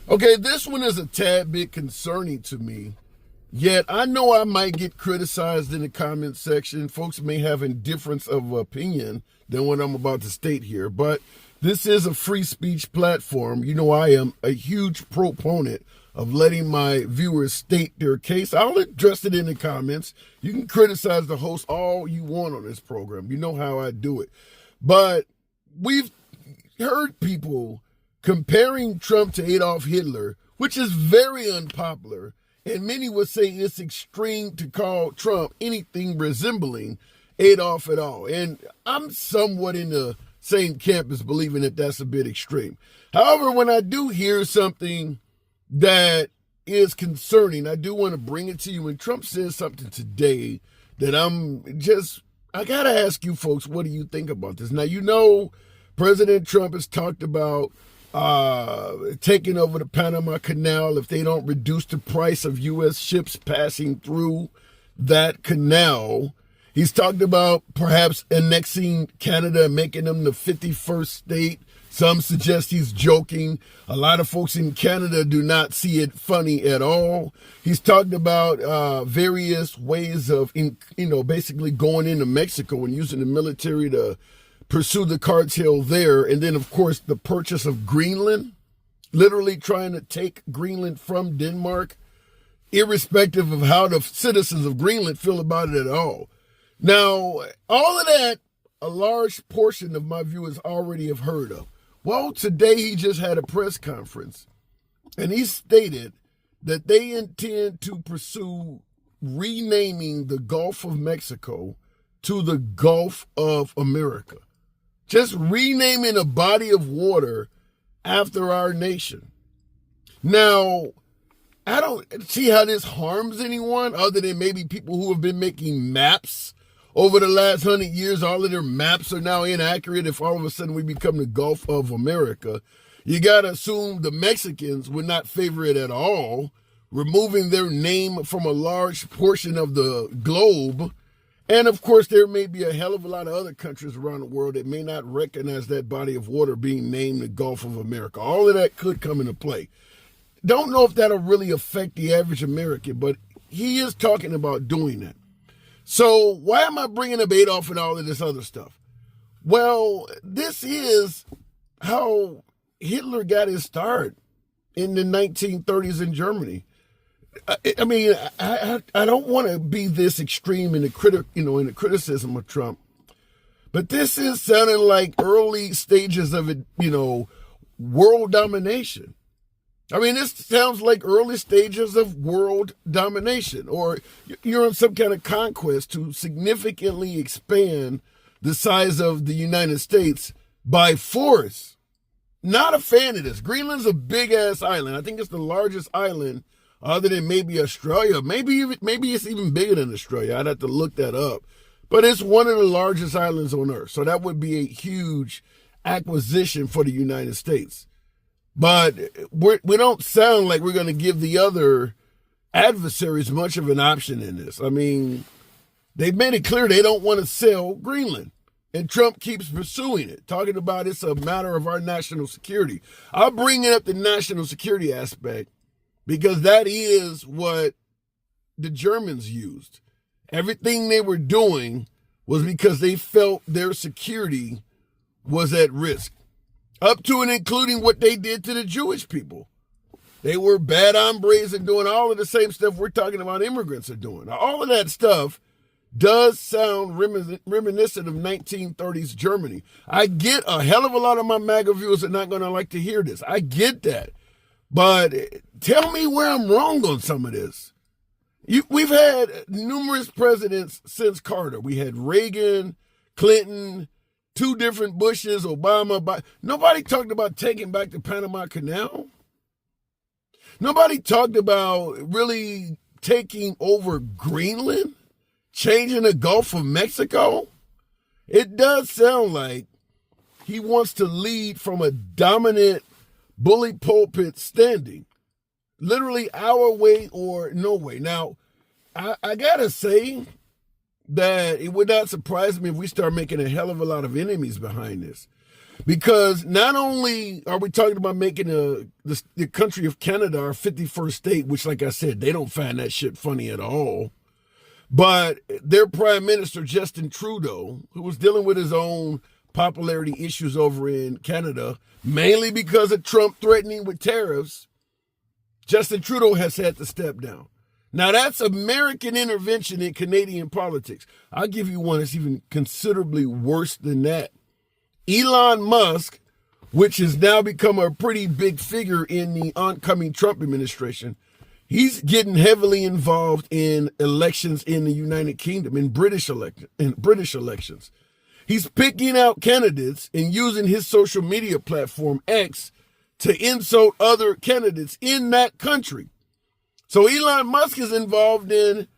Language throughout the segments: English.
Okay, this one is a tad bit concerning to me. Yet I know I might get criticized in the comment section. Folks may have a difference of opinion than what I'm about to state here, but this is a free speech platform. You know, I am a huge proponent of letting my viewers state their case. I'll address it in the comments. You can criticize the host all you want on this program. You know how I do it. But we've heard people comparing Trump to Adolf Hitler, which is very unpopular. And many would say it's extreme to call Trump anything resembling Adolf at all. And I'm somewhat in the same camp as believing that that's a bit extreme. However, when I do hear something that is concerning, I do want to bring it to you. When Trump says something today that I got to ask you folks, what do you think about this? Now, you know, President Trump has talked about taking over the Panama Canal if they don't reduce the price of U.S. ships passing through that canal. He's talked about perhaps annexing Canada and making them the 51st state. Some suggest he's joking. A lot of folks in Canada do not see it funny at all. He's talked about various ways of, basically going into Mexico and using the military to pursue the cartel there. And then, of course, the purchase of Greenland, literally trying to take Greenland from Denmark, irrespective of how the citizens of Greenland feel about it at all. Now, all of that, a large portion of my viewers already have heard of. Well, today he just had a press conference, and he stated that they intend to pursue renaming the Gulf of Mexico to the Gulf of America. Just renaming a body of water after our nation. Now, I don't see how this harms anyone other than maybe people who have been making maps over the last 100 years. All of their maps are now inaccurate if all of a sudden we become the Gulf of America. You got to assume the Mexicans would not favor it at all, removing their name from a large portion of the globe. And, of course, there may be a hell of a lot of other countries around the world that may not recognize that body of water being named the Gulf of America. All of that could come into play. Don't know if that'll really affect the average American, but he is talking about doing that. So why am I bringing up Adolf and all of this other stuff? Well, this is how Hitler got his start in the 1930s in Germany. I mean, I don't want to be this extreme in the criticism of Trump, but this is sounding like early stages of it, world domination. I mean, this sounds like early stages of world domination, or you're on some kind of conquest to significantly expand the size of the United States by force. Not a fan of this. Greenland's a big ass island. I think it's the largest island other than maybe Australia. Maybe it's even bigger than Australia. I'd have to look that up. But it's one of the largest islands on Earth. So that would be a huge acquisition for the United States. But we don't sound like we're going to give the other adversaries much of an option in this. I mean, they've made it clear they don't want to sell Greenland. And Trump keeps pursuing it, talking about it's a matter of our national security. I'll bring up the national security aspect because that is what the Germans used. Everything they were doing was because they felt their security was at risk. Up to and including what they did to the Jewish people. They were bad hombres and doing all of the same stuff we're talking about immigrants are doing. Now, all of that stuff does sound reminiscent of 1930s Germany. I get a hell of a lot of my MAGA viewers are not going to like to hear this. I get that. But tell me where I'm wrong on some of this. We've had numerous presidents since Carter. We had Reagan, Clinton, two different Bushes, Obama. Nobody talked about taking back the Panama Canal. Nobody talked about really taking over Greenland, changing the Gulf of Mexico. It does sound like he wants to lead from a dominant bully pulpit standing. Literally our way or no way. Now, I gotta say that it would not surprise me if we start making a hell of a lot of enemies behind this. Because not only are we talking about making the country of Canada our 51st state, which, like I said, they don't find that shit funny at all, but their prime minister, Justin Trudeau, who was dealing with his own popularity issues over in Canada, mainly because of Trump threatening with tariffs, Justin Trudeau has had to step down. Now, that's American intervention in Canadian politics. I'll give you one that's even considerably worse than that. Elon Musk, which has now become a pretty big figure in the oncoming Trump administration, he's getting heavily involved in elections in the United Kingdom, in British elections. He's picking out candidates and using his social media platform, X, to insult other candidates in that country. So Elon Musk is involved in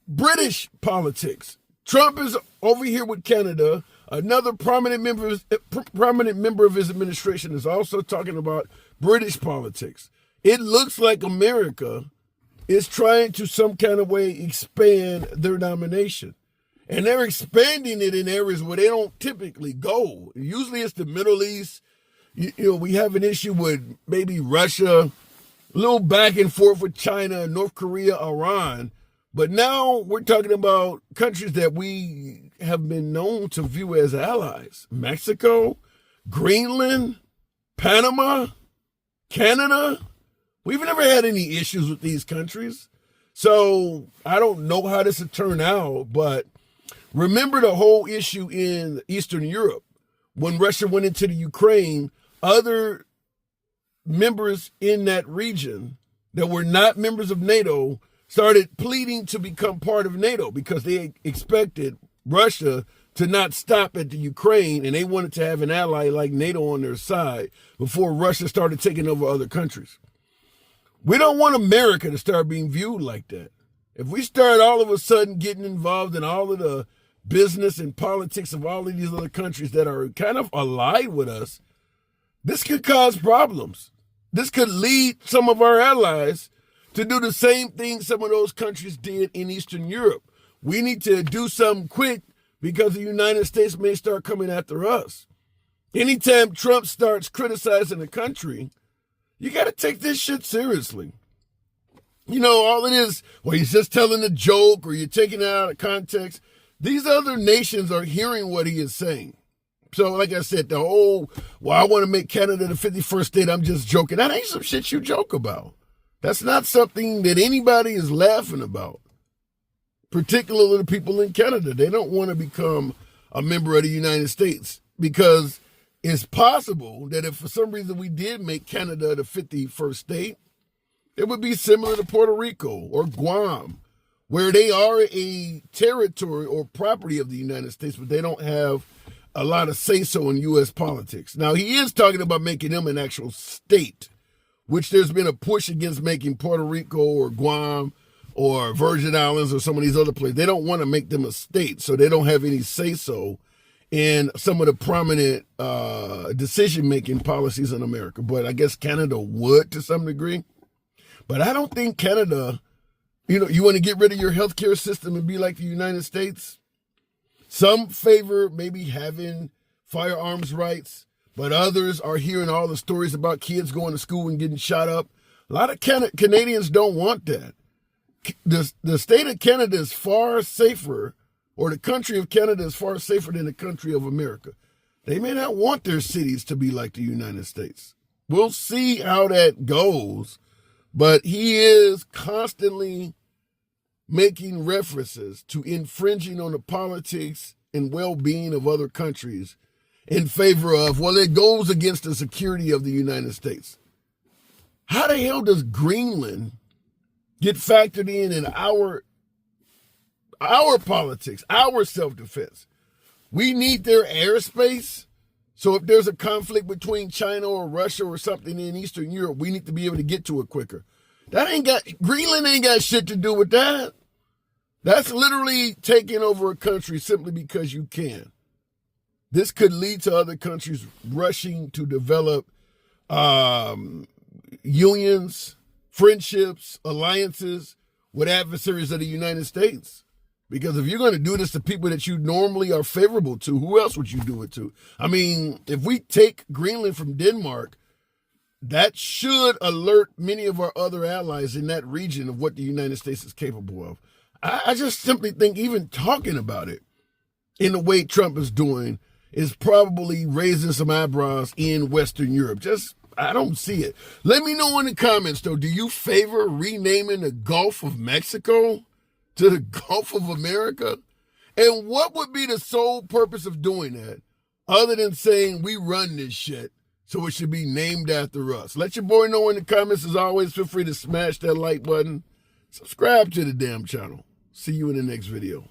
British politics. Trump is over here with Canada. Another prominent member of his administration is also talking about British politics. It looks like America is trying to some kind of way expand their domination. And they're expanding it in areas where they don't typically go. Usually it's the Middle East. You know, we have an issue with maybe Russia, a little back and forth with China, North Korea, Iran. But now we're talking about countries that we have been known to view as allies. Mexico, Greenland, Panama, Canada. We've never had any issues with these countries. So I don't know how this will turn out, but remember the whole issue in Eastern Europe. When Russia went into the Ukraine, other members in that region that were not members of NATO started pleading to become part of NATO because they expected Russia to not stop at the Ukraine, and they wanted to have an ally like NATO on their side before Russia started taking over other countries. We don't want America to start being viewed like that. If we start all of a sudden getting involved in all of the business and politics of all of these other countries that are kind of allied with us, this could cause problems. This could lead some of our allies to do the same thing some of those countries did in Eastern Europe. We need to do something quick because the United States may start coming after us. Anytime Trump starts criticizing a country, you got to take this shit seriously. You know, all it is, well, he's just telling a joke or you're taking it out of context. These other nations are hearing what he is saying. So, like I said, the whole, well, I want to make Canada the 51st state, I'm just joking. That ain't some shit you joke about. That's not something that anybody is laughing about, particularly the people in Canada. They don't want to become a member of the United States because it's possible that if for some reason we did make Canada the 51st state, it would be similar to Puerto Rico or Guam, where they are a territory or property of the United States, but they don't have a lot of say-so in U.S. politics. Now, he is talking about making them an actual state, which there's been a push against making Puerto Rico or Guam or Virgin Islands or some of these other places. They don't want to make them a state, so they don't have any say-so in some of the prominent decision-making policies in America. But I guess Canada would to some degree. But I don't think Canada, you know, you want to get rid of your healthcare system and be like the United States? Some favor maybe having firearms rights, but others are hearing all the stories about kids going to school and getting shot up. A lot of Canadians don't want that. The state of Canada is far safer, or the country of Canada is far safer than the country of America. They may not want their cities to be like the United States. We'll see how that goes, but he is constantly making references to infringing on the politics and well-being of other countries in favor of, well, it goes against the security of the United States. How the hell does Greenland get factored in our politics, our self-defense? We need their airspace. So if there's a conflict between China or Russia or something in Eastern Europe, we need to be able to get to it quicker. Greenland ain't got shit to do with that. That's literally taking over a country simply because you can. This could lead to other countries rushing to develop unions, friendships, alliances with adversaries of the United States. Because if you're going to do this to people that you normally are favorable to, who else would you do it to? I mean, if we take Greenland from Denmark, that should alert many of our other allies in that region of what the United States is capable of. I just simply think even talking about it in the way Trump is doing is probably raising some eyebrows in Western Europe. I don't see it. Let me know in the comments, though, do you favor renaming the Gulf of Mexico to the Gulf of America? And what would be the sole purpose of doing that other than saying we run this shit, so it should be named after us? Let your boy know in the comments. As always, feel free to smash that like button. Subscribe to the damn channel. See you in the next video.